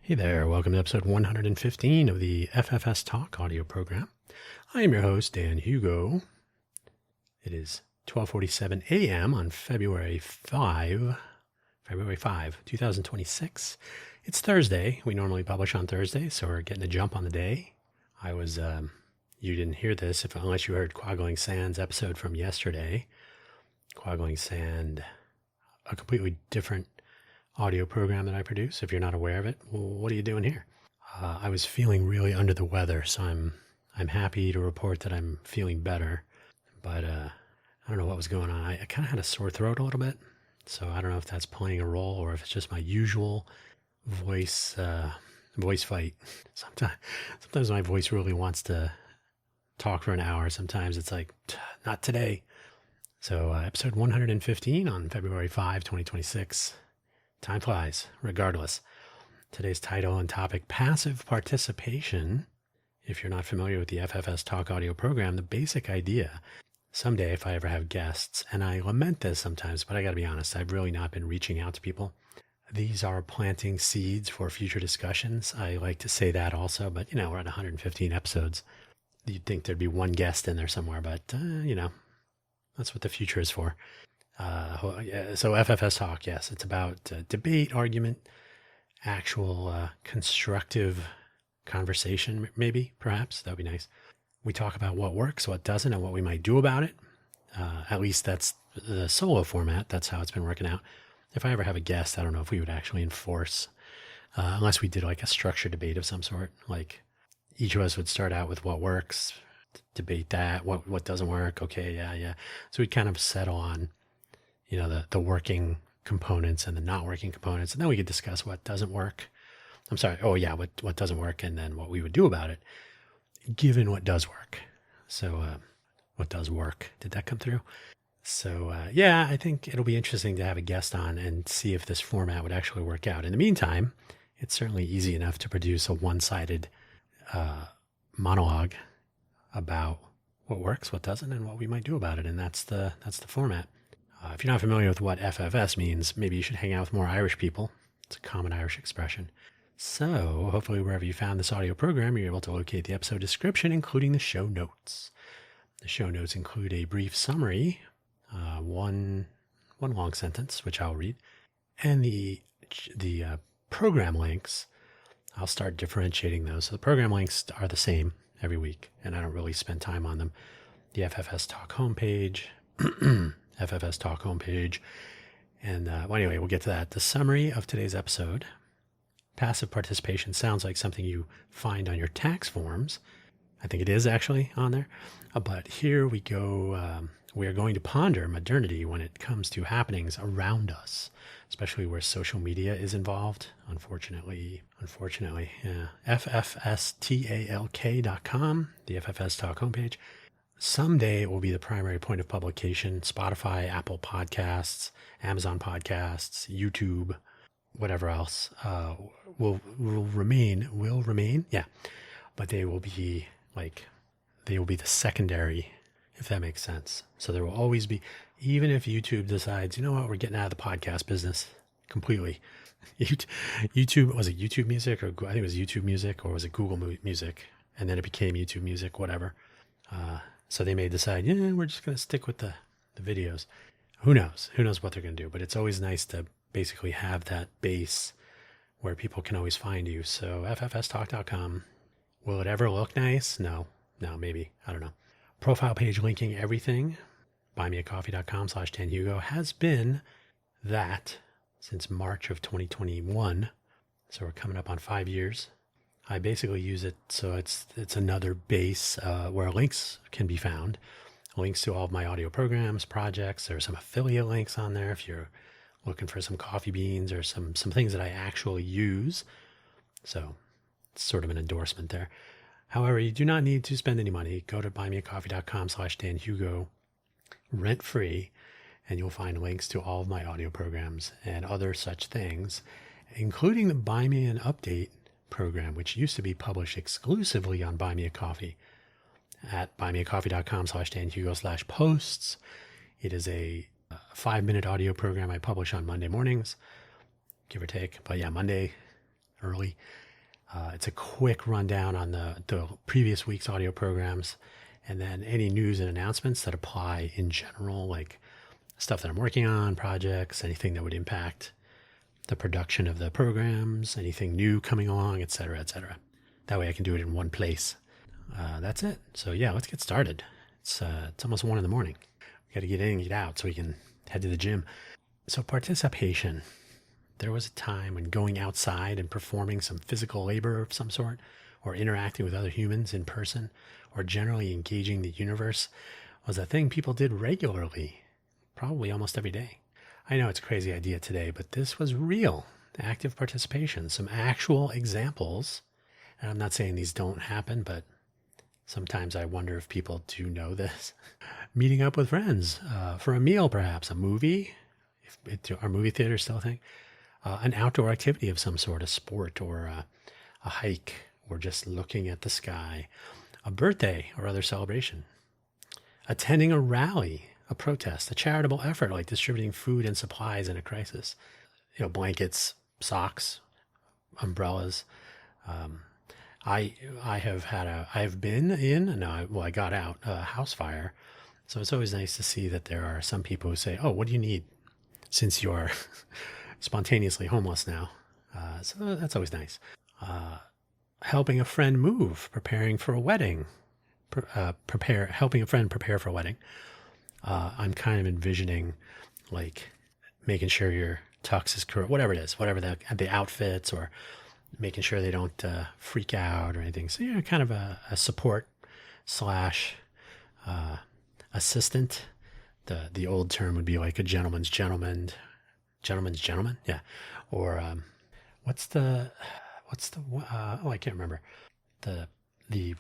Hey there, welcome to episode 115 of the FFS Talk audio program. I am your host, Dan Hugo. It is 12:47 a.m. on February 5, 2026. It's Thursday. We normally publish on Thursday, so we're getting a jump on the day. You didn't hear this unless you heard Quaggling Sand's episode from yesterday. Quaggling Sand, a completely different audio program that I produce. If you're not aware of it, well, what are you doing here? I was feeling really under the weather, so I'm happy to report that I'm feeling better. But I don't know what was going on. I kind of had a sore throat a little bit, so I don't know if that's playing a role or if it's just my usual voice fight. Sometimes my voice really wants to talk for an hour. Sometimes it's like, not today. So episode 115 on February 5, 2026. Time flies, regardless. Today's title and topic, passive participation. If you're not familiar with the FFS Talk audio program, the basic idea, someday if I ever have guests, and I lament this sometimes, but I got to be honest, I've really not been reaching out to people. These are planting seeds for future discussions. I like to say that also, but we're at 115 episodes. You'd think there'd be one guest in there somewhere, but that's what the future is for. So FFS Talk, yes, it's about debate, argument, actual constructive conversation, maybe, perhaps. That would be nice. We talk about what works, what doesn't, and what we might do about it. At least that's the solo format. That's how it's been working out. If I ever have a guest, I don't know if we would actually enforce, unless we did like a structured debate of some sort. Like each of us would start out with what works, debate that, what doesn't work. Okay, yeah. So we'd kind of settle on the working components and the not working components. And then we could discuss what doesn't work. What doesn't work and then what we would do about it, given what does work. So what does work? Did that come through? So I think it'll be interesting to have a guest on and see if this format would actually work out. In the meantime, it's certainly easy enough to produce a one-sided monologue about what works, what doesn't, and what we might do about it. And that's the format. If you're not familiar with what FFS means, maybe you should hang out with more Irish people. It's a common Irish expression. So hopefully wherever you found this audio program, you're able to locate the episode description, including the show notes. The show notes include a brief summary, one long sentence, which I'll read, and the program links. I'll start differentiating those. So the program links are the same every week, and I don't really spend time on them. The FFS Talk homepage, FFS Talk homepage. And anyway, we'll get to that. The summary of today's episode. Passive participation sounds like something you find on your tax forms. I think it is actually on there. But here we go. We are going to ponder modernity when it comes to happenings around us, especially where social media is involved. Unfortunately, yeah. FFSTALK.com, the FFS Talk homepage. Someday it will be the primary point of publication. Spotify, Apple Podcasts, Amazon Podcasts, YouTube, whatever else will remain. Yeah, but they will be the secondary, if that makes sense. So there will always be, even if YouTube decides, we're getting out of the podcast business completely. YouTube, was it YouTube Music, or I think it was YouTube Music, or was it Google Music, and then it became YouTube Music, whatever. So they may decide, we're just going to stick with the videos. Who knows? Who knows what they're going to do? But it's always nice to basically have that base where people can always find you. So ffstalk.com. Will it ever look nice? No, maybe. I don't know. Profile page linking everything. buymeacoffee.com/danhugo has been that since March of 2021. So we're coming up on 5 years. I basically use it so it's another base where links can be found. Links to all of my audio programs, projects. There are some affiliate links on there if you're looking for some coffee beans or some things that I actually use. So it's sort of an endorsement there. However, you do not need to spend any money. Go to buymeacoffee.com/danhugo rent-free, and you'll find links to all of my audio programs and other such things, including the Buy Me an Update program, which used to be published exclusively on Buy Me a Coffee at buymeacoffee.com/danhugo/posts. It is a 5-minute audio program I publish on Monday mornings, give or take. But yeah, Monday early. It's a quick rundown on the previous week's audio programs, and then any news and announcements that apply in general, like stuff that I'm working on, projects, anything that would impact the production of the programs, anything new coming along, et cetera, et cetera. That way I can do it in one place. That's it. So yeah, let's get started. It's almost 1 a.m. We got to get in and get out so we can head to the gym. So participation. There was a time when going outside and performing some physical labor of some sort, or interacting with other humans in person, or generally engaging the universe was a thing people did regularly, probably almost every day. I know it's a crazy idea today, but this was real, active participation, some actual examples. And I'm not saying these don't happen, but sometimes I wonder if people do know this. Meeting up with friends for a meal, perhaps, a movie, are movie theaters still a thing? An outdoor activity of some sort, a sport or a hike, or just looking at the sky, a birthday or other celebration, attending a rally, a protest, a charitable effort like distributing food and supplies in a crisis, blankets, socks, umbrellas. I have been in, I got out a house fire. So it's always nice to see that there are some people who say, oh, what do you need since you're spontaneously homeless now? So that's always nice. Helping a friend move, preparing for a wedding, helping a friend prepare for a wedding. I'm kind of envisioning like making sure your tux is correct, whatever it is, whatever the outfits, or making sure they don't freak out or anything. So yeah, kind of a support slash assistant. The old term would be like a gentleman's gentleman, yeah. Or I can't remember the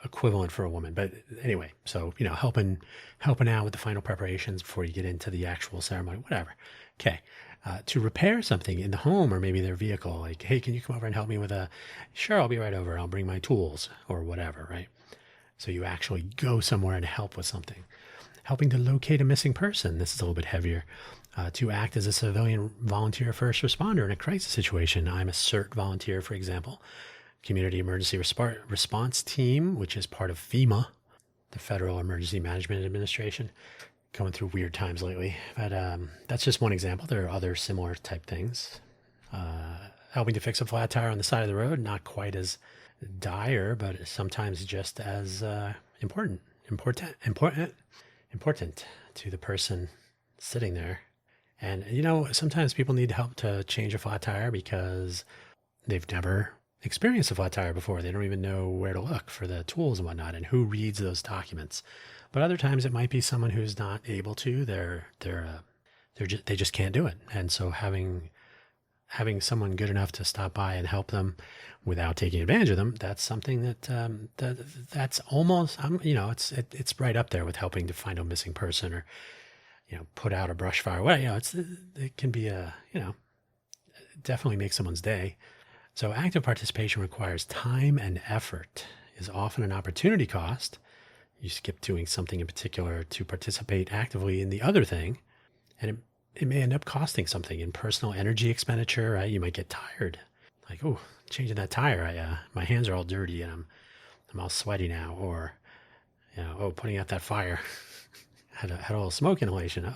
equivalent for a woman. But anyway, so helping out with the final preparations before you get into the actual ceremony, whatever. Okay. To repair something in the home or maybe their vehicle, like, hey, can you come over and help me with sure, I'll be right over. I'll bring my tools or whatever, right? So you actually go somewhere and help with something. Helping to locate a missing person. This is a little bit heavier. To act as a civilian volunteer first responder in a crisis situation. I'm a CERT volunteer, for example. Community Emergency Response Team, which is part of FEMA, the Federal Emergency Management Administration. Going through weird times lately, but that's just one example. There are other similar type things. Helping to fix a flat tire on the side of the road, not quite as dire, but sometimes just as important to the person sitting there. And sometimes people need help to change a flat tire because they've never experienced a flat tire before. They don't even know where to look for the tools and whatnot, and who reads those documents. But other times it might be someone who's not able to. They just can't do it. And so having someone good enough to stop by and help them without taking advantage of them, that's something that's almost it's right up there with helping to find a missing person or put out a brush fire. Well, it can be definitely make someone's day. So active participation requires time and effort. Is often an opportunity cost. You skip doing something in particular to participate actively in the other thing, and it may end up costing something in personal energy expenditure, right? You might get tired. Like, oh, changing that tire, my hands are all dirty and I'm all sweaty now. Or, putting out that fire, had a little smoke inhalation.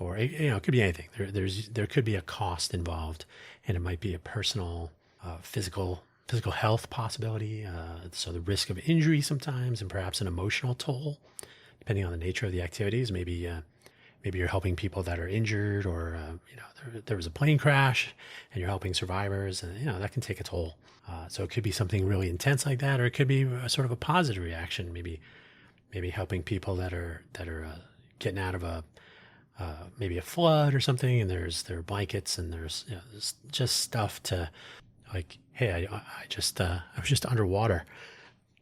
Or it could be anything. There could be a cost involved, and it might be a personal, physical health possibility. So the risk of injury sometimes, and perhaps an emotional toll, depending on the nature of the activities. Maybe you're helping people that are injured, or there was a plane crash and you're helping survivors, and that can take a toll. So it could be something really intense like that, or it could be a sort of a positive reaction. Maybe helping people that are getting out of maybe a flood or something, and there are blankets, and there's just stuff to, like, hey, I was just underwater.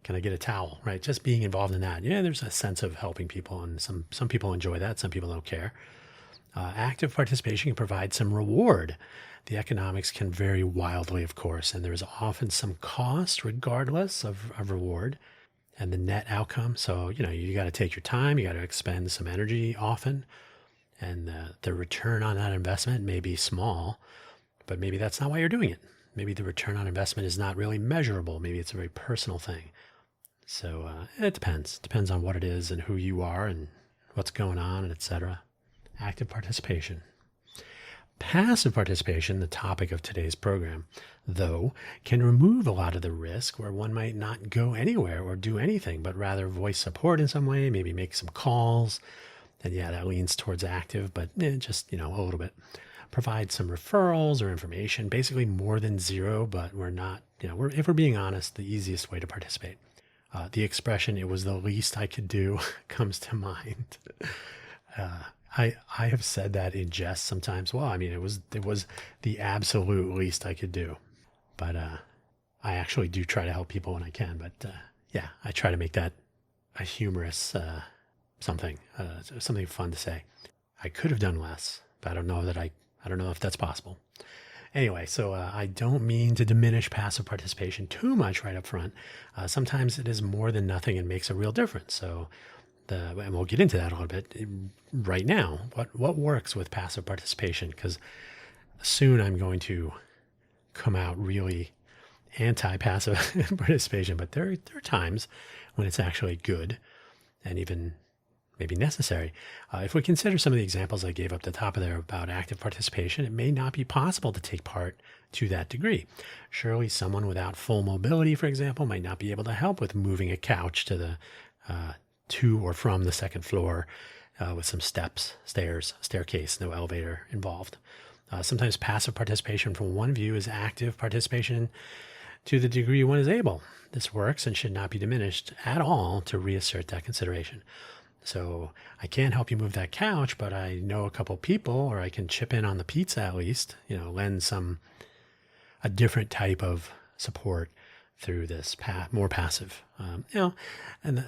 Can I get a towel? Right? Just being involved in that. Yeah, there's a sense of helping people, and some people enjoy that. Some people don't care. Active participation can provide some reward. The economics can vary wildly, of course, and there's often some cost regardless of reward and the net outcome. So, you got to take your time. You got to expend some energy often, and the return on that investment may be small, but maybe that's not why you're doing it. maybe the return on investment is not really measurable. Maybe it's a very personal thing. So it depends. Depends on what it is and who you are and what's going on, and etc. Active participation. Passive participation, the topic of today's program, though, can remove a lot of the risk where one might not go anywhere or do anything, but rather voice support in some way, maybe make some calls. And yeah, that leans towards active, but just, a little bit. Provide some referrals or information, basically more than zero, but we're not, if we're being honest, the easiest way to participate. The expression, "it was the least I could do," comes to mind. I have said that in jest sometimes. Well, I mean, it was the absolute least I could do. But I actually do try to help people when I can. But yeah, I try to make that a humorous something fun to say. I could have done less, but I don't know if that's possible. Anyway, so I don't mean to diminish passive participation too much right up front. Sometimes it is more than nothing and makes a real difference. So, and we'll get into that a little bit right now. What works with passive participation? Because soon I'm going to come out really anti-passive participation, but there are times when it's actually good and even maybe necessary. If we consider some of the examples I gave up the top of there about active participation, it may not be possible to take part to that degree. Surely someone without full mobility, for example, might not be able to help with moving a couch to the to or from the second floor with some staircase, no elevator involved. Sometimes passive participation from one view is active participation to the degree one is able. This works and should not be diminished at all to reassert that consideration. So I can't help you move that couch, but I know a couple people, or I can chip in on the pizza at least, lend a different type of support through this more passive, and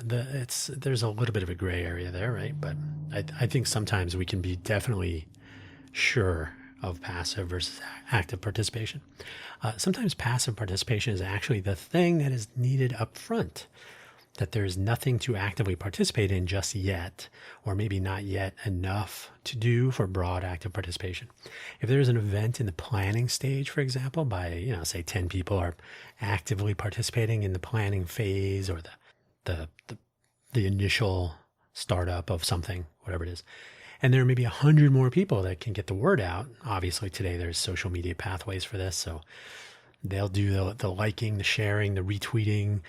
there's a little bit of a gray area there, right? But I think sometimes we can be definitely sure of passive versus active participation. Sometimes passive participation is actually the thing that is needed up front, that there's nothing to actively participate in just yet, or maybe not yet enough to do for broad active participation. If there's an event in the planning stage, for example, by, say 10 people are actively participating in the planning phase or the initial startup of something, whatever it is, and there may be 100 more people that can get the word out. Obviously today there's social media pathways for this, so they'll do the liking, the sharing, the retweeting,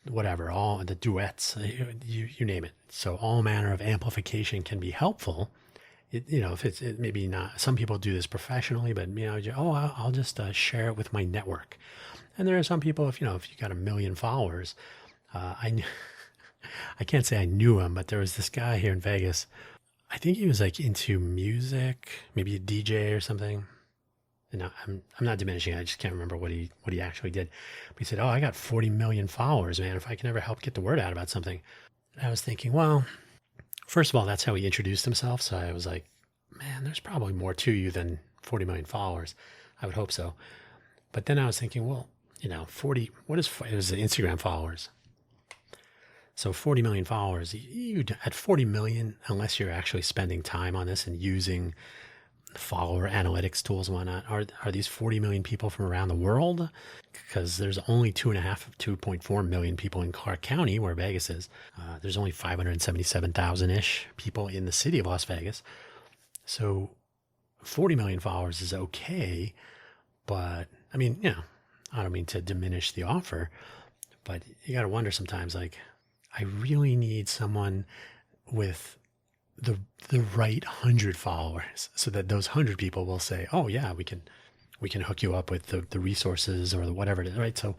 whatever, all the duets, you name it. So all manner of amplification can be helpful. If it's maybe not, some people do this professionally, but I'll just share it with my network. And there are some people, if you got 1 million followers, I can't say I knew him, but there was this guy here in Vegas. I think he was like into music, maybe a DJ or something. And I'm not diminishing. I just can't remember what he actually did. But he said, "Oh, I got 40 million followers, man. If I can ever help get the word out about something." And I was thinking, well, first of all, that's how he introduced himself. So I was like, man, there's probably more to you than 40 million followers. I would hope so. But then I was thinking, well, 40, it was the Instagram followers. So 40 million followers, at 40 million, unless you're actually spending time on this and using follower analytics tools and whatnot, are these 40 million people from around the world? Because there's only 2.4 million people in Clark County, where Vegas is. There's only 577,000-ish people in the city of Las Vegas. So 40 million followers is okay, but I mean, I don't mean to diminish the offer, but you got to wonder sometimes, like, I really need someone with the right 100 followers, so that those 100 people will say, "Oh yeah, we can hook you up with the resources or the whatever it is," right? So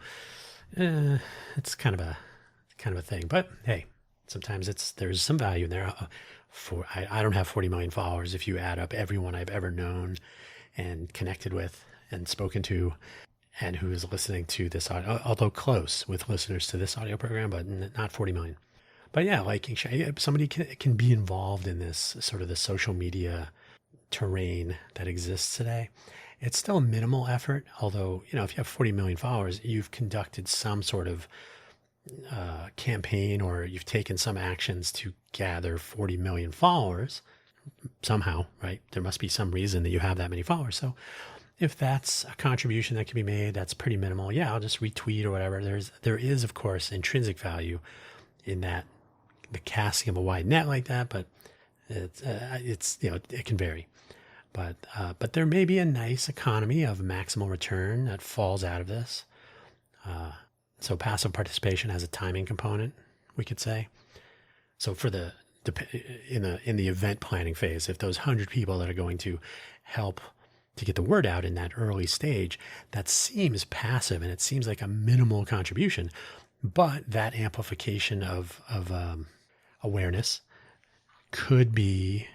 it's kind of a thing. But hey, sometimes there's some value in there. I don't have 40 million followers if you add up everyone I've ever known and connected with and spoken to, and who is listening to this audio, although close with listeners to this audio program, but not 40 million. But yeah, liking, somebody can be involved in this sort of the social media terrain that exists today. It's still a minimal effort, although, if you have 40 million followers, you've conducted some sort of campaign, or you've taken some actions to gather 40 million followers somehow, right? There must be some reason that you have that many followers. So if that's a contribution that can be made, that's pretty minimal. Yeah, I'll just retweet or whatever. There is, of course, intrinsic value in that, the casting of a wide net like that, but it's it can vary. But there may be a nice economy of maximal return that falls out of this. So passive participation has a timing component, we could say. So for in the event planning phase, if those 100 people that are going to help to get the word out in that early stage, that seems passive and it seems like a minimal contribution, but that amplification of awareness could be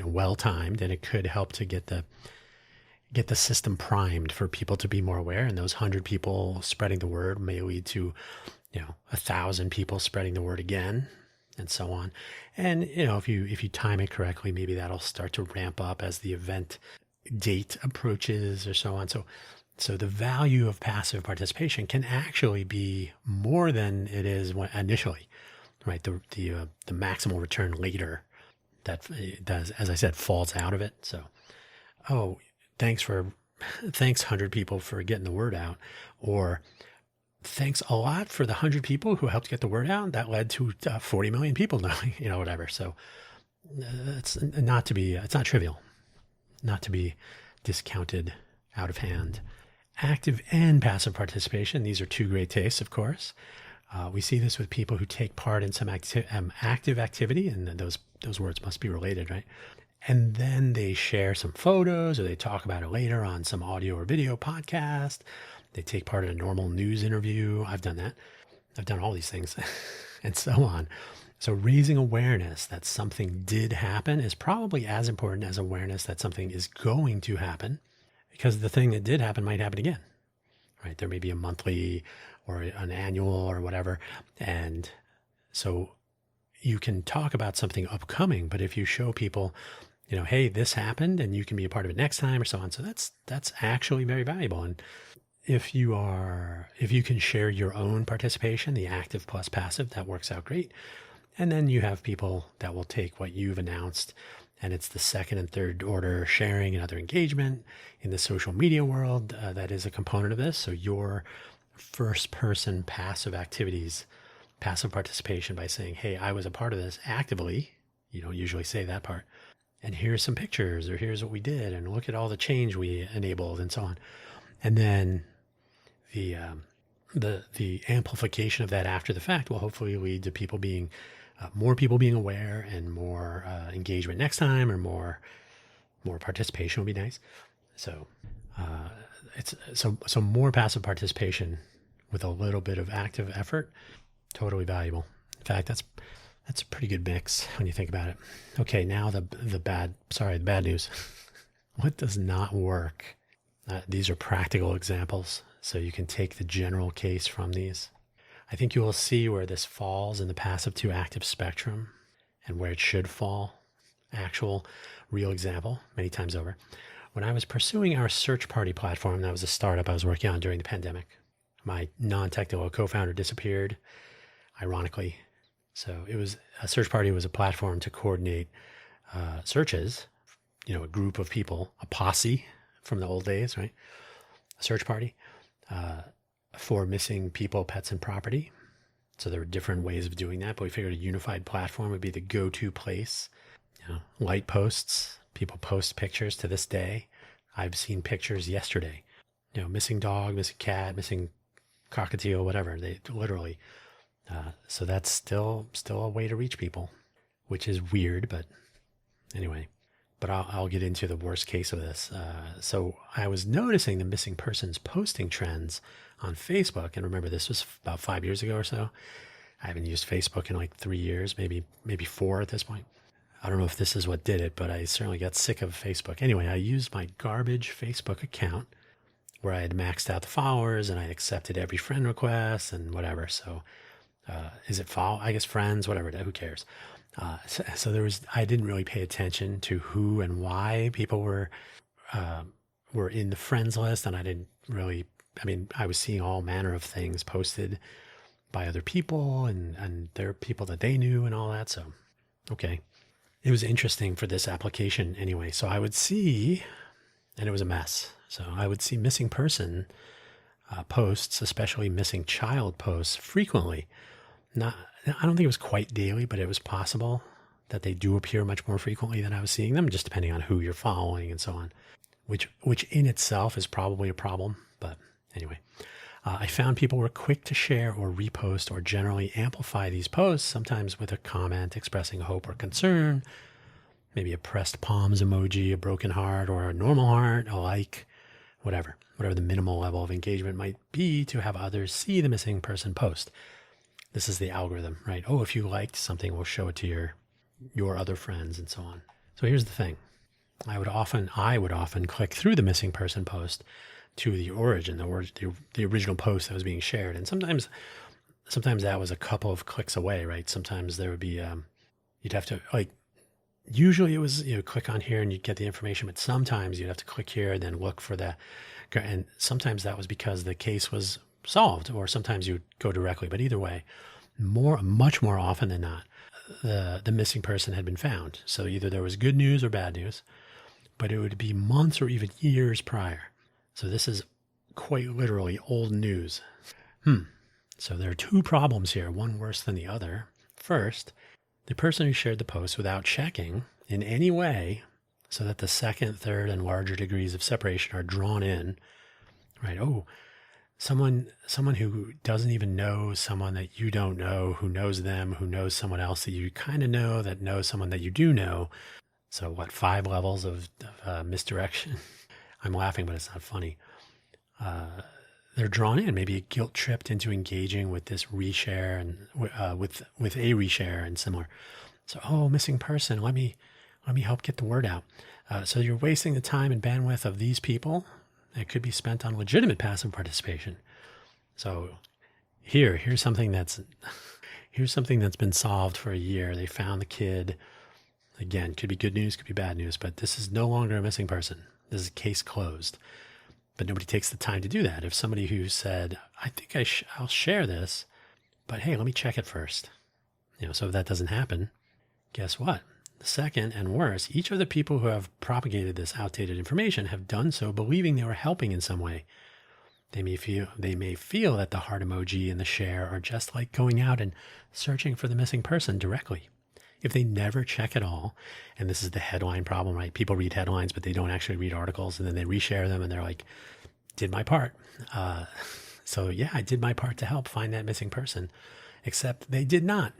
well timed, and it could help to get the system primed for people to be more aware. And those 100 people spreading the word may lead to 1,000 people spreading the word again, and so on. And if you time it correctly, maybe that'll start to ramp up as the event date approaches, or so on. So the value of passive participation can actually be more than it is initially, right? The maximal return later that does, as I said, falls out of it. So, thanks 100 people for getting the word out, or thanks a lot for the 100 people who helped get the word out. That led to 40 million people knowing, whatever. So it's not trivial, not to be discounted out of hand. Active and passive participation. These are two great tastes, of course. We see this with people who take part in some active activity, and those words must be related, right? And then they share some photos, or they talk about it later on some audio or video podcast. They take part in a normal news interview. I've done that. I've done all these things and so on. So raising awareness that something did happen is probably as important as awareness that something is going to happen, because the thing that did happen might happen again, right? There may be a monthly or an annual or whatever. And so you can talk about something upcoming, but if you show people, hey, this happened and you can be a part of it next time, or so on. So that's actually very valuable. And if you can share your own participation, the active plus passive, that works out great. And then you have people that will take what you've announced, and it's the second and third order sharing and other engagement in the social media world that is a component of this. So your first person passive activities, passive participation by saying, hey, I was a part of this actively. You don't usually say that part. And here's some pictures, or here's what we did, and look at all the change we enabled, and so on. And then the amplification of that after the fact will hopefully lead to people being more people being aware, and more engagement next time, or more participation would be nice. So so more passive participation with a little bit of active effort, totally valuable. In fact, that's a pretty good mix when you think about it. Okay, now the bad news. What does not work? These are practical examples, so you can take the general case from these. I think you will see where this falls in the passive to active spectrum, and where it should fall. Actual, real example, many times over. When I was pursuing our search party platform, that was a startup I was working on during the pandemic. My non-technical co-founder disappeared, ironically. So a search party was a platform to coordinate searches, a group of people, a posse from the old days, right? A search party for missing people, pets, and property. So there were different ways of doing that, but we figured a unified platform would be the go-to place. Light posts, people post pictures to this day. I've seen pictures yesterday, missing dog, missing cat, missing cockatiel, whatever. They literally. So that's still a way to reach people, which is weird, but anyway. But I'll get into the worst case of this. So I was noticing the missing persons posting trends on Facebook, and remember, this was about 5 years ago or so. I haven't used Facebook in like 3 years, maybe 4 at this point. I don't know if this is what did it, but I certainly got sick of Facebook. Anyway, I used my garbage Facebook account where I had maxed out the followers, and I accepted every friend request and whatever. So is it follow? I guess friends, whatever, who cares? So I didn't really pay attention to who and why people were in the friends list. And I was seeing all manner of things posted by other people, and there are people that they knew and all that. So, okay. It was interesting for this application anyway. So I would see and it was a mess. So I would see missing person posts, especially missing child posts, frequently. Not, I don't think it was quite daily, but it was possible that they do appear much more frequently than I was seeing them, just depending on who you're following and so on, which in itself is probably a problem. But anyway, I found people were quick to share or repost or generally amplify these posts, sometimes with a comment expressing hope or concern, maybe a pressed palms emoji, a broken heart, or a normal heart, a like, whatever the minimal level of engagement might be to have others see the missing person post. This is the algorithm, right? Oh, if you liked something, we'll show it to your other friends and so on. So here's the thing. I would often click through the missing person post to the origin, the original post that was being shared. And sometimes that was a couple of clicks away, right? Sometimes there would be, you'd have to usually it was, click on here and you'd get the information, but sometimes you'd have to click here and then look for that. And sometimes that was because the case was solved, or sometimes you would go directly. But either way, much more often than not, the missing person had been found. So either there was good news or bad news, but it would be months or even years prior. So this is quite literally old news. So there are two problems here, one worse than the other. First, the person who shared the post without checking in any way so that the second, third, and larger degrees of separation are drawn in, right? Oh, someone who doesn't even know someone that you don't know, who knows them, who knows someone else that you kind of know, that knows someone that you do know. So what, 5 levels of misdirection? I'm laughing, but it's not funny. They're drawn in, maybe guilt tripped into engaging with this reshare and with a reshare and similar. So, oh, missing person, let me help get the word out. So you're wasting the time and bandwidth of these people that could be spent on legitimate passive participation. So here's something that's been solved for a year. They found the kid. Again, could be good news, could be bad news, but this is no longer a missing person. This is a case closed. But nobody takes the time to do that. If somebody who said, I think I'll share this, but hey, let me check it first. So if that doesn't happen, guess what? The second and worse, each of the people who have propagated this outdated information have done so believing they were helping in some way. They may feel that the heart emoji and the share are just like going out and searching for the missing person directly. If they never check at all, and this is the headline problem, right? People read headlines, but they don't actually read articles, and then they reshare them, and they're like, did my part. So yeah, I did my part to help find that missing person, except they did not.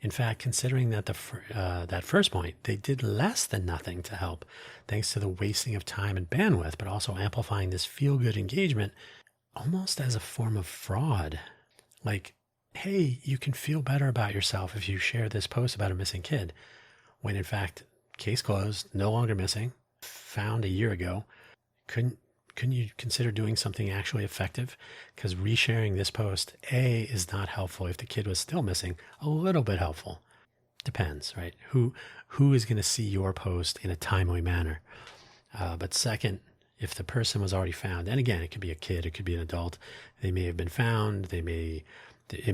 In fact, considering that that first point, they did less than nothing to help, thanks to the wasting of time and bandwidth, but also amplifying this feel-good engagement almost as a form of fraud. Like, hey, you can feel better about yourself if you share this post about a missing kid, when in fact, case closed, no longer missing, found a year ago. Couldn't you consider doing something actually effective? Because resharing this post, A, is not helpful. If the kid was still missing, a little bit helpful. Depends, right? Who is going to see your post in a timely manner? But second, if the person was already found, and again, it could be a kid, it could be an adult, they may have been found, it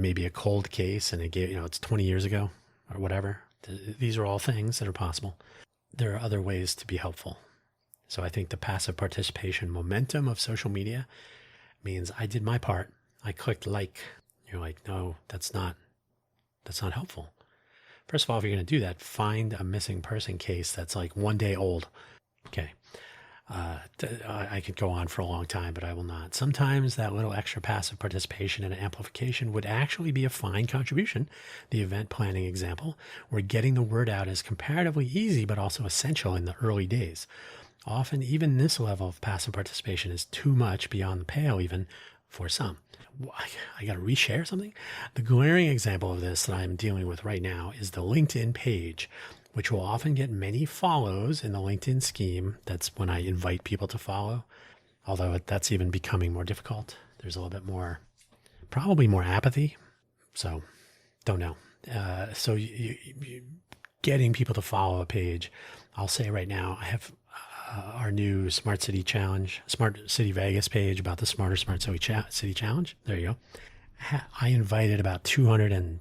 may be a cold case, and it's 20 years ago or whatever. These are all things that are possible. There are other ways to be helpful. So I think the passive participation momentum of social media means I did my part. I clicked like. You're like, no, that's not helpful. First of all, if you're going to do that, find a missing person case that's like 1 day old. Okay. I could go on for a long time, but I will not. Sometimes that little extra passive participation and amplification would actually be a fine contribution. The event planning example, where getting the word out is comparatively easy, but also essential in the early days. Often, even this level of passive participation is too much, beyond the pale even, for some. I got to reshare something? The glaring example of this that I'm dealing with right now is the LinkedIn page, which will often get many follows in the LinkedIn scheme. That's when I invite people to follow, although that's even becoming more difficult. There's a little bit more, probably more apathy. So, don't know. So getting people to follow a page, I'll say right now, I have our new Smart City Challenge, Smart City Vegas page about the Smarter Smart City Challenge. There you go. I invited about 200, and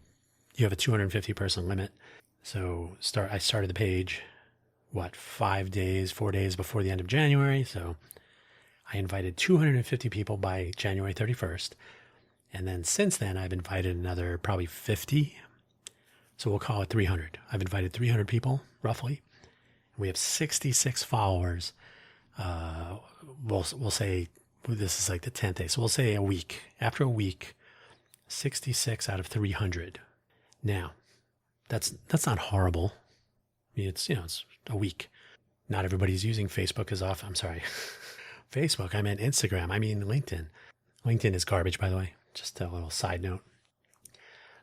you have a 250 person limit. So I started the page 4 days before the end of January. So I invited 250 people by January 31st. And then since then, I've invited another probably 50. So we'll call it 300. I've invited 300 people, roughly. We have 66 followers. We'll say this is like the 10th day. So we'll say a week. After a week, 66 out of 300. Now, that's not horrible. I mean, it's a week. Not everybody's using Facebook as often. I'm sorry. Facebook, I meant Instagram. I mean LinkedIn. LinkedIn is garbage, by the way. Just a little side note.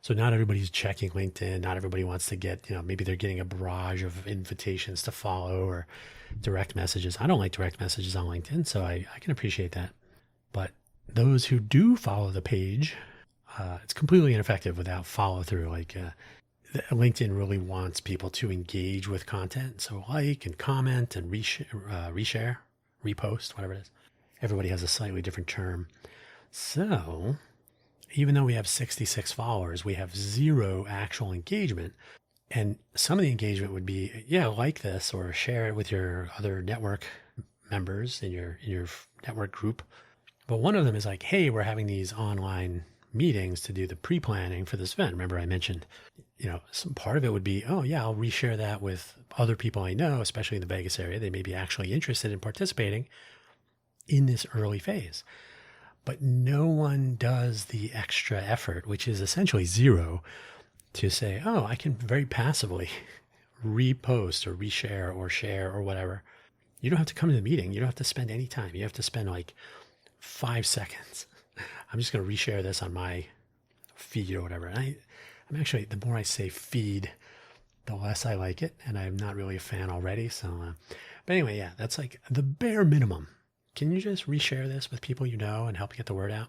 So not everybody's checking LinkedIn. Not everybody wants to get, maybe they're getting a barrage of invitations to follow or direct messages. I don't like direct messages on LinkedIn, so I can appreciate that. But those who do follow the page, it's completely ineffective without follow through. LinkedIn really wants people to engage with content. So like and comment and reshare, repost, whatever it is. Everybody has a slightly different term. So even though we have 66 followers, we have 0 actual engagement. And some of the engagement would be, like this or share it with your other network members in your network group. But one of them is like, hey, we're having these online meetings to do the pre-planning for this event. Remember I mentioned, some part of it would be, I'll reshare that with other people I know, especially in the Vegas area. They may be actually interested in participating in this early phase. But no one does the extra effort, which is essentially 0, to say, I can very passively repost or reshare or share or whatever. You don't have to come to the meeting. You don't have to spend any time. You have to spend like 5 seconds. I'm just going to reshare this on my feed or whatever. And I'm actually, the more I say feed, the less I like it. And I'm not really a fan already. So, but anyway, that's like the bare minimum. Can you just reshare this with people you know and help get the word out?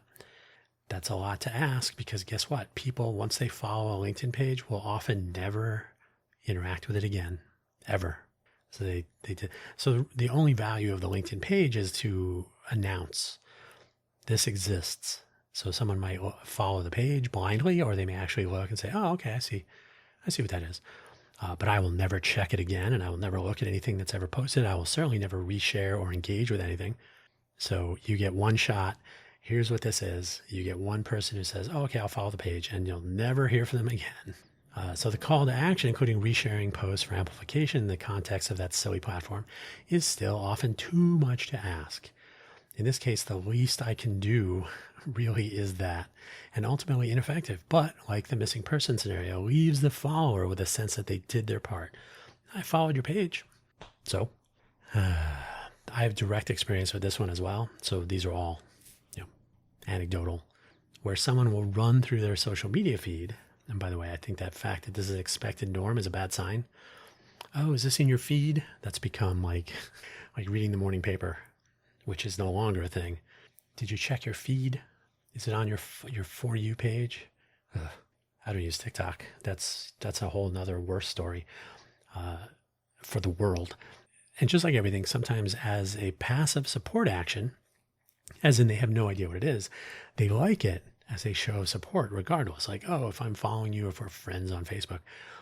That's a lot to ask because guess what? People, once they follow a LinkedIn page, will often never interact with it again, ever. So they did. So the only value of the LinkedIn page is to announce this exists. So someone might follow the page blindly, or they may actually look and say, okay, I see what that is. But I will never check it again, and I will never look at anything that's ever posted. I will certainly never reshare or engage with anything. So you get one shot. Here's what this is. You get one person who says, okay, I'll follow the page, and you'll never hear from them again. So the call to action, including resharing posts for amplification in the context of that silly platform, is still often too much to ask. In this case, the least I can do really is that, and ultimately ineffective, but like the missing person scenario, leaves the follower with a sense that they did their part. I followed your page. So I have direct experience with this one as well. So these are all, anecdotal, where someone will run through their social media feed. And by the way, I think that fact that this is an expected norm is a bad sign. Oh, is this in your feed? That's become like reading the morning paper, which is no longer a thing. Did you check your feed? Is it on your For You page? Ugh, I don't use TikTok. That's a whole nother worse story for the world. And just like everything, sometimes as a passive support action, as in they have no idea what it is, they like it as a show of support regardless. Like, if I'm following you, if we're friends on Facebook,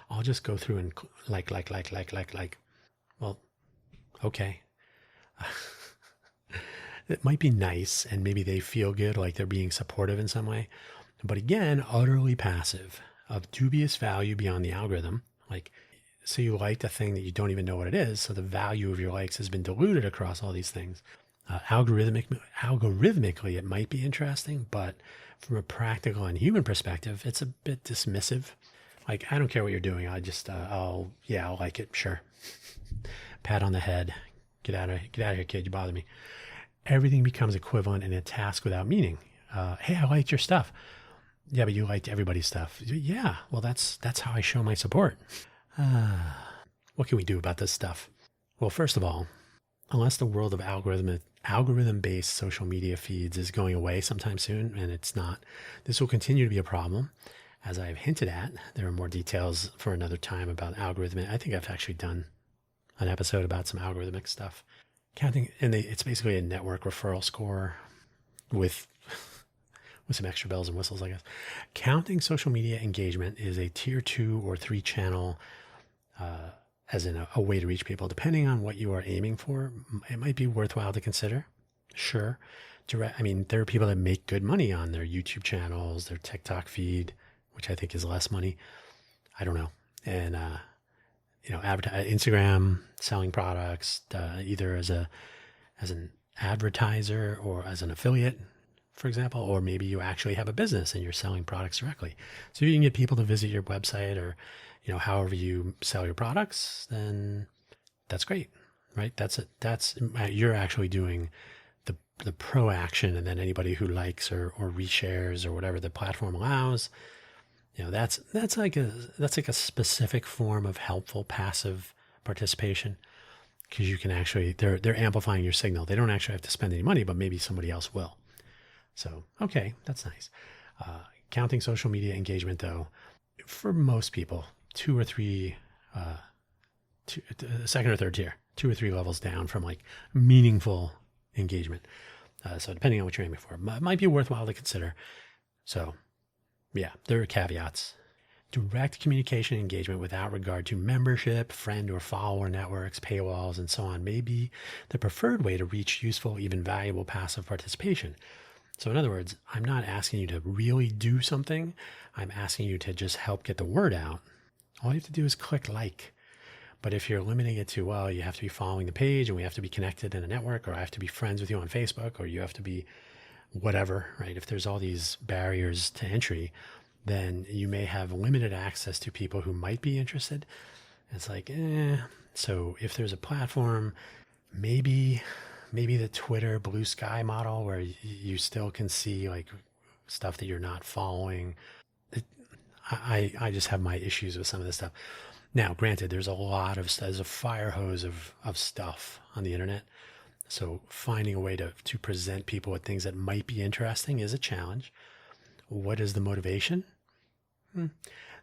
I'll just go through and like. Well, okay. It might be nice, and maybe they feel good, like they're being supportive in some way. But again, utterly passive, of dubious value beyond the algorithm. So you liked a thing that you don't even know what it is, so the value of your likes has been diluted across all these things. Algorithmically, it might be interesting, but from a practical and human perspective, it's a bit dismissive. I don't care what you're doing. I just, I'll like it. Sure. Pat on the head. Get out of here, kid. You bother me. Everything becomes equivalent in a task without meaning. Hey, I liked your stuff. Yeah, but you liked everybody's stuff. Yeah, well, that's how I show my support. What can we do about this stuff? Well, first of all, unless the world of algorithm-based social media feeds is going away sometime soon, and it's not, this will continue to be a problem. As I've hinted at, there are more details for another time about algorithmic. I think I've actually done an episode about some algorithmic stuff. It's basically a network referral score with some extra bells and whistles, I guess. Counting social media engagement is a tier 2 or 3 channel as in a way to reach people. Depending on what you are aiming for, it might be worthwhile to consider. Sure. I mean, there are people that make good money on their YouTube channels, their TikTok feed, which I think is less money. I don't know. And, Instagram, selling products, either as an advertiser or as an affiliate, for example, or maybe you actually have a business and you're selling products directly. So if you can get people to visit your website or, however you sell your products, then that's great, right? You're actually doing the pro action, and then anybody who likes or reshares or whatever the platform allows, that's like a specific form of helpful passive participation, because you can actually, they're amplifying your signal. They don't actually have to spend any money, but maybe somebody else will. So, okay, that's nice. Counting social media engagement, though, for most people, two or three, second or third tier, 2 or 3 levels down from like meaningful engagement. So depending on what you're aiming for, it might be worthwhile to consider. So yeah, there are caveats. Direct communication engagement without regard to membership, friend or follower networks, paywalls, and so on may be the preferred way to reach useful, even valuable passive participation. So in other words, I'm not asking you to really do something. I'm asking you to just help get the word out. All you have to do is click like. But if you're limiting it to, well, you have to be following the page and we have to be connected in a network, or I have to be friends with you on Facebook, or you have to be whatever, right? If there's all these barriers to entry, then you may have limited access to people who might be interested. It's like, So if there's a platform, maybe the Twitter blue sky model where you still can see like stuff that you're not following. I just have my issues with some of this stuff. Now, granted, there's a fire hose of stuff on the internet. So finding a way to present people with things that might be interesting is a challenge. What is the motivation?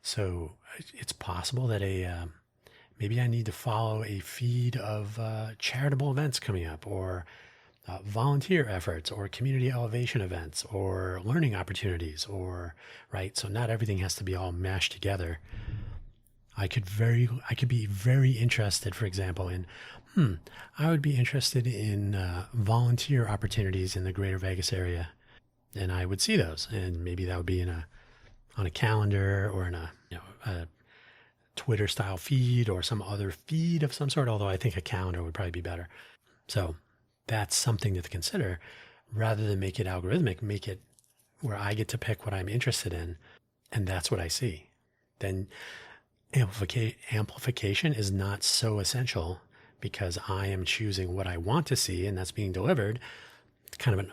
So it's possible that maybe I need to follow a feed of charitable events coming up, or volunteer efforts, or community elevation events, or learning opportunities, right? So not everything has to be all mashed together. I could be very interested, for example, I would be interested in volunteer opportunities in the greater Vegas area, and I would see those, and maybe that would be on a calendar or in a Twitter style feed or some other feed of some sort, although I think a calendar would probably be better. So that's something to consider. Rather than make it algorithmic, make it where I get to pick what I'm interested in, and that's what I see. Then amplification is not so essential, because I am choosing what I want to see, and that's being delivered.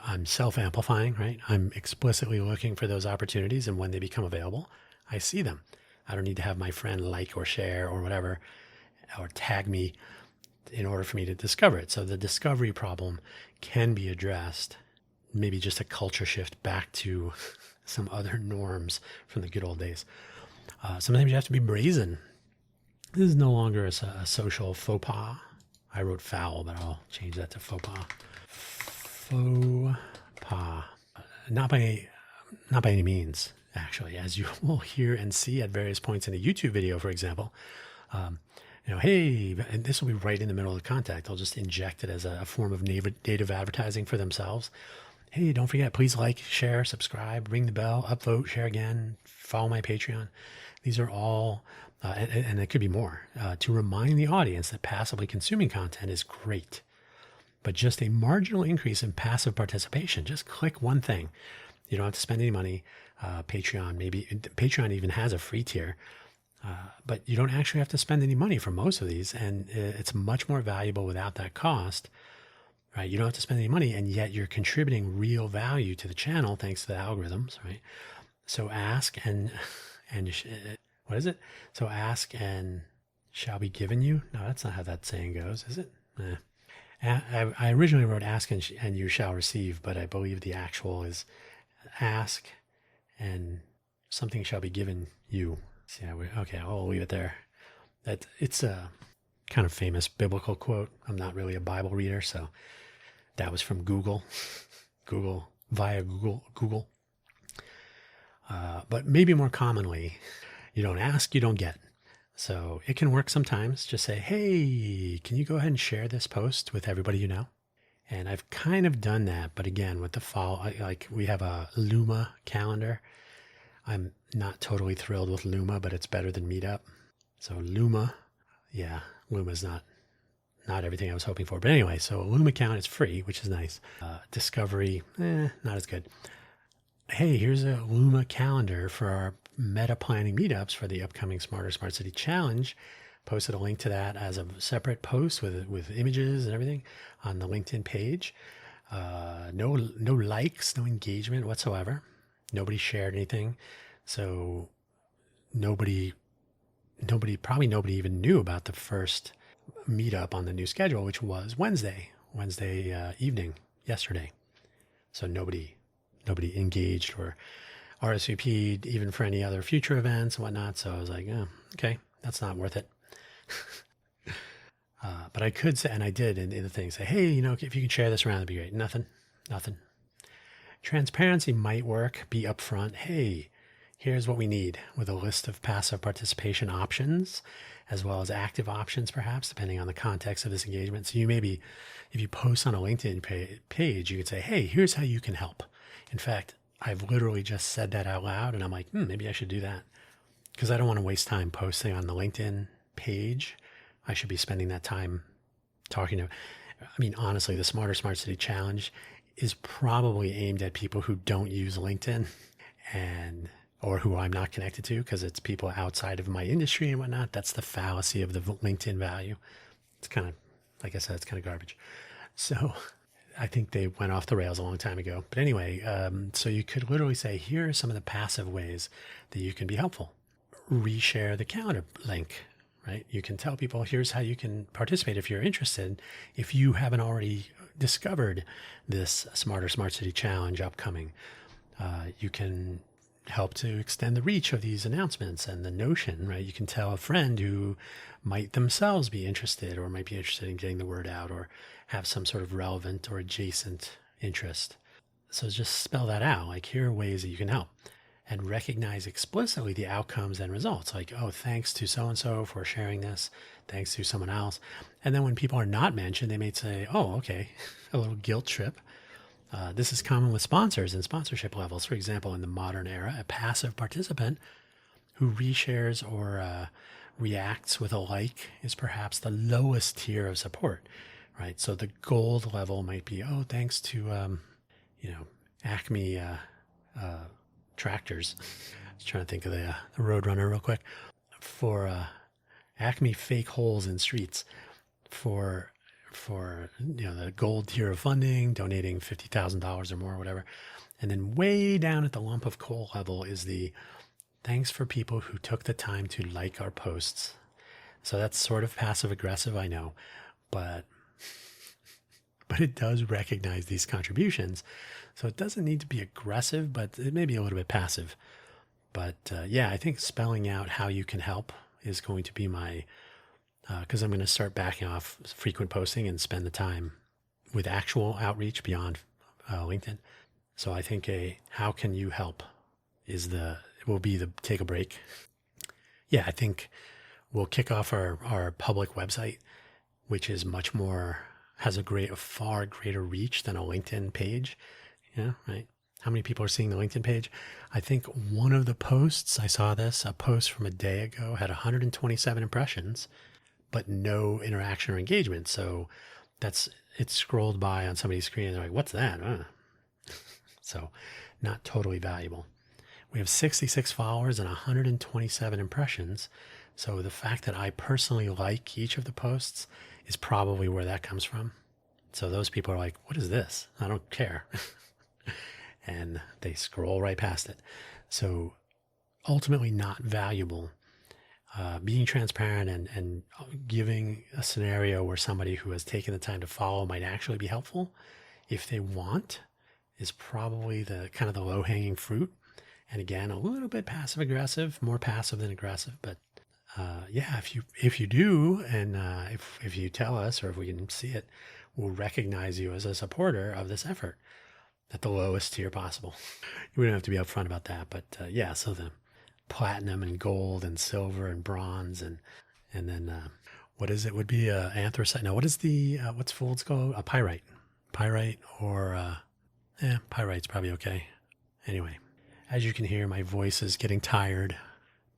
I'm self-amplifying, right? I'm explicitly looking for those opportunities, and when they become available, I see them. I don't need to have my friend like or share or whatever, or tag me in order for me to discover it. So the discovery problem can be addressed, maybe just a culture shift back to some other norms from the good old days. Sometimes you have to be brazen. This is no longer a social faux pas. I wrote foul, but I'll change that to faux pas. Faux pas. Not by any means, actually, as you will hear and see at various points in a YouTube video, for example. Hey, and this will be right in the middle of the content. They'll just inject it as a form of native advertising for themselves. Hey, don't forget, please like, share, subscribe, ring the bell, upvote, share again, follow my Patreon. These are all, and it could be more, to remind the audience that passively consuming content is great. But just a marginal increase in passive participation, just click one thing. You don't have to spend any money. Patreon even has a free tier, but you don't actually have to spend any money for most of these, and it's much more valuable without that cost. Right? You don't have to spend any money, and yet you're contributing real value to the channel thanks to the algorithms, right? So ask and what is it? So ask and shall be given you. No, that's not how that saying goes, is it? I originally wrote ask and you shall receive, but I believe the actual is ask and something shall be given you. So okay, I'll leave it there. It's a kind of famous biblical quote. I'm not really a Bible reader, so that was from Google. Via Google. But maybe more commonly, you don't ask, you don't get. So it can work sometimes. Just say, hey, can you go ahead and share this post with everybody you know? And I've kind of done that, but again, with the fall, like we have a Luma calendar. I'm not totally thrilled with Luma, but it's better than Meetup. So Luma, yeah, Luma's not everything I was hoping for. But anyway, so a Loom account is free, which is nice. Discovery, not as good. Hey, here's a Luma calendar for our meta planning meetups for the upcoming Smarter Smart City Challenge. Posted a link to that as a separate post with images and everything on the LinkedIn page. No likes, no engagement whatsoever. Nobody shared anything. So probably nobody even knew about the first meetup on the new schedule, which was Wednesday evening, yesterday. So nobody engaged or RSVP'd even for any other future events and whatnot. So I was like, oh, okay, that's not worth it. But I could say, and I did in the thing, say, hey, if you can share this around, that'd be great. Nothing. Transparency might work. Be upfront. Hey, here's what we need, with a list of passive participation options, as well as active options, perhaps, depending on the context of this engagement. So you maybe, if you post on a LinkedIn page, you could say, hey, here's how you can help. In fact, I've literally just said that out loud, and I'm like, maybe I should do that, because I don't want to waste time posting on the LinkedIn page. I should be spending that time talking to, honestly, the Smarter Smart City Challenge is probably aimed at people who don't use LinkedIn or who I'm not connected to, because it's people outside of my industry and whatnot. That's the fallacy of the LinkedIn value. It's kind of, like I said, it's kind of garbage. So I think they went off the rails a long time ago. But anyway, so you could literally say, here are some of the passive ways that you can be helpful. Reshare the calendar link, right? You can tell people, here's how you can participate if you're interested. If you haven't already discovered this Smarter Smart City Challenge upcoming, you can help to extend the reach of these announcements and the notion, right? You can tell a friend who might themselves be interested or might be interested in getting the word out or have some sort of relevant or adjacent interest. So just spell that out. Like, here are ways that you can help, and recognize explicitly the outcomes and results. Like, oh, thanks to so-and-so for sharing this. Thanks to someone else. And then when people are not mentioned, they may say, oh, okay, a little guilt trip. This is common with sponsors and sponsorship levels. For example, in the modern era, a passive participant who reshares or reacts with a like is perhaps the lowest tier of support, right? So the gold level might be, oh, thanks to, Acme tractors. I was trying to think of the Roadrunner real quick. For Acme fake holes in streets, for the gold tier of funding, donating $50,000 or more, whatever. And then way down at the lump of coal level is the thanks for people who took the time to like our posts. So that's sort of passive aggressive, I know, but it does recognize these contributions. So it doesn't need to be aggressive, but it may be a little bit passive. But I think spelling out how you can help is going to be my, because I'm going to start backing off frequent posting and spend the time with actual outreach beyond LinkedIn. So I think how can you help will be the take a break. Yeah, I think we'll kick off our public website, which is has a far greater reach than a LinkedIn page. Yeah, right. How many people are seeing the LinkedIn page? I think one of the posts, a post from a day ago, had 127 impressions, but no interaction or engagement. So it scrolled by on somebody's screen and they're like, what's that? So not totally valuable. We have 66 followers and 127 impressions. So the fact that I personally like each of the posts is probably where that comes from. So those people are like, what is this? I don't care. And they scroll right past it. So ultimately not valuable. Being transparent and giving a scenario where somebody who has taken the time to follow might actually be helpful if they want is probably the kind of the low-hanging fruit. And again, a little bit passive aggressive, more passive than aggressive. But if you do, and if you tell us, or if we can see it, we'll recognize you as a supporter of this effort at the lowest tier possible. We don't have to be upfront about that, but so platinum and gold and silver and bronze and then what is it? Would be anthracite. No, what is the what's Fool's Gold? A pyrite or pyrite's probably okay. Anyway, as you can hear, my voice is getting tired,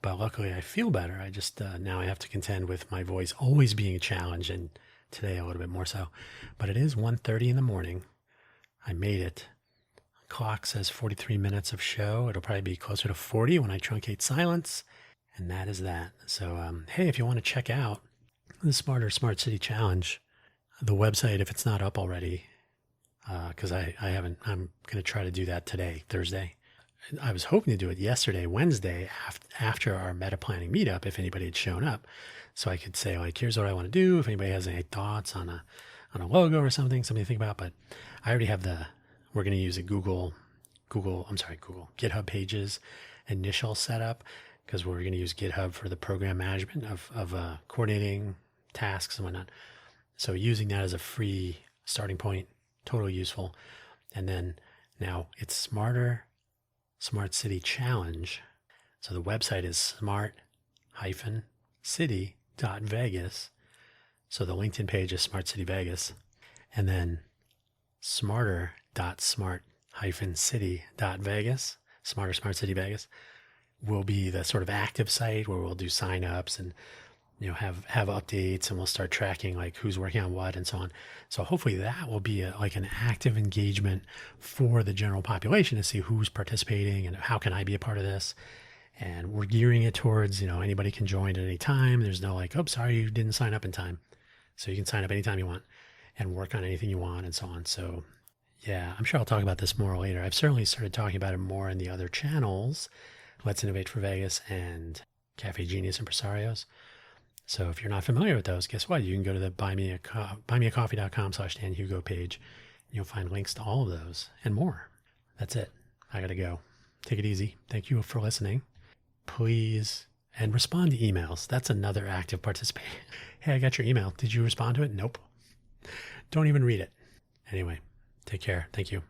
but luckily I feel better. I just now I have to contend with my voice always being a challenge, and today a little bit more so. But it is 1:30 in the morning. I made it. Clock says 43 minutes of show. It'll probably be closer to 40 when I truncate silence. And that is that. So, hey, if you want to check out the Smarter Smart City Challenge, the website, if it's not up already, because I haven't, I'm going to try to do that today, Thursday. I was hoping to do it yesterday, Wednesday, after our meta planning meetup, if anybody had shown up. So I could say, like, here's what I want to do. If anybody has any thoughts on a logo or something to think about. But I already have we're going to use a GitHub Pages initial setup, because we're going to use GitHub for the program management of coordinating tasks and whatnot. So using that as a free starting point, totally useful. And then now it's Smarter Smart City Challenge. So the website is smart-city.vegas. So the LinkedIn page is Smart City Vegas. And then smarter.smart-city.vegas, Smarter Smart City Vegas, will be the sort of active site where we'll do signups and have updates, and we'll start tracking like who's working on what and so on. So hopefully that will be like an active engagement for the general population to see who's participating and how can I be a part of this. And we're gearing it towards, anybody can join at any time. There's no like, oh, sorry, you didn't sign up in time. So you can sign up anytime you want and work on anything you want and so on. So yeah, I'm sure I'll talk about this more later. I've certainly started talking about it more in the other channels, Let's Innovate for Vegas and Cafe Genius Impresarios. So if you're not familiar with those, guess what? You can go to the buymeacoffee.com/Dan Hugo page. You'll find links to all of those and more. That's it. I got to go. Take it easy. Thank you for listening. Please, and respond to emails. That's another active participation. Hey, I got your email. Did you respond to it? Nope. Don't even read it. Anyway, take care. Thank you.